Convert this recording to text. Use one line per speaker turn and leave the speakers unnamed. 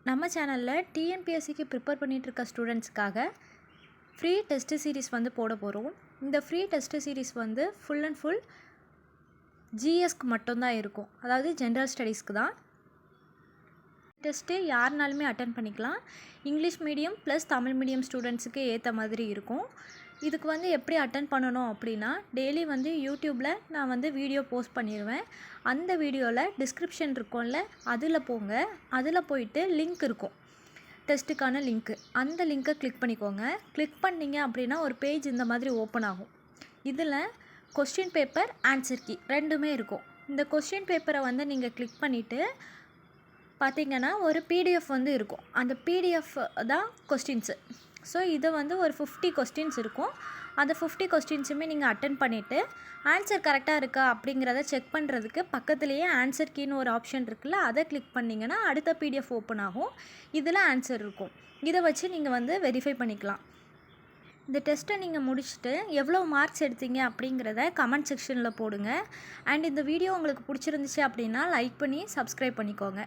நம்ம சேனலில் டிஎன்பிஎஸ்சிக்கு prepare பண்ணிகிட்ருக்க ஸ்டூடெண்ட்ஸ்க்காக free test series வந்து போட போகிறோம். இந்த ஃப்ரீ டெஸ்ட்டு சீரீஸ் வந்து ஃபுல் அண்ட் ஃபுல் ஜிஎஸ்க்கு மட்டும்தான் இருக்கும், அதாவது ஜென்ரல் ஸ்டடீஸ்க்கு தான். டெஸ்ட்டு யாருனாலுமே அட்டன் பண்ணிக்கலாம். English medium plus Tamil medium ஸ்டூடெண்ட்ஸுக்கு ஏற்ற மாதிரி இருக்கும். இதுக்கு வந்து எப்படி அட்டன் பண்ணணும் அப்படின்னா, டெய்லி வந்து யூடியூப்பில் நான் வந்து வீடியோ போஸ்ட் பண்ணிடுவேன். அந்த வீடியோவில் டிஸ்கிரிப்ஷன் இருக்கும்ல, அதில் போங்க. அதில் போயிட்டு லிங்க் இருக்கும், டெஸ்ட்டுக்கான லிங்க்கு. அந்த லிங்க்கை கிளிக் பண்ணிக்கோங்க. கிளிக் பண்ணிங்க அப்படின்னா ஒரு பேஜ் இந்த மாதிரி ஓப்பன் ஆகும். இதில் கொஸ்டின் பேப்பர், ஆன்சர் கீ ரெண்டுமே இருக்கும். இந்த கொஸ்டின் பேப்பரை வந்து நீங்கள் கிளிக் பண்ணிவிட்டு பார்த்திங்கன்னா ஒரு பிடிஎஃப் வந்து இருக்கும். அந்த பிடிஎஃப் தான் கொஸ்டின்ஸு. ஸோ இதை வந்து ஒரு 50 கொஸ்டின்ஸ் இருக்கும். அந்த 50 கொஸ்டின்ஸுமே நீங்கள் அட்டன் பண்ணிவிட்டு ஆன்சர் கரெக்டாக இருக்கா அப்படிங்கிறத செக் பண்ணுறதுக்கு பக்கத்துலேயே ஆன்சர் கீன்னு ஒரு ஆப்ஷன் இருக்குல்ல, அதை கிளிக் பண்ணிங்கன்னா அடுத்த பிடிஎஃப் ஓப்பன் ஆகும். இதில் ஆன்சர் இருக்கும். இதை வச்சு நீங்கள் வந்து வெரிஃபை பண்ணிக்கலாம். இந்த டெஸ்ட்டை நீங்கள் முடிச்சுட்டு எவ்வளோ மார்க்ஸ் எடுத்தீங்க அப்படிங்கிறத கமெண்ட் செக்ஷனில் போடுங்க. அண்ட் இந்த வீடியோ உங்களுக்கு பிடிச்சிருந்துச்சு அப்படின்னா லைக் பண்ணி சப்ஸ்கிரைப் பண்ணிக்கோங்க.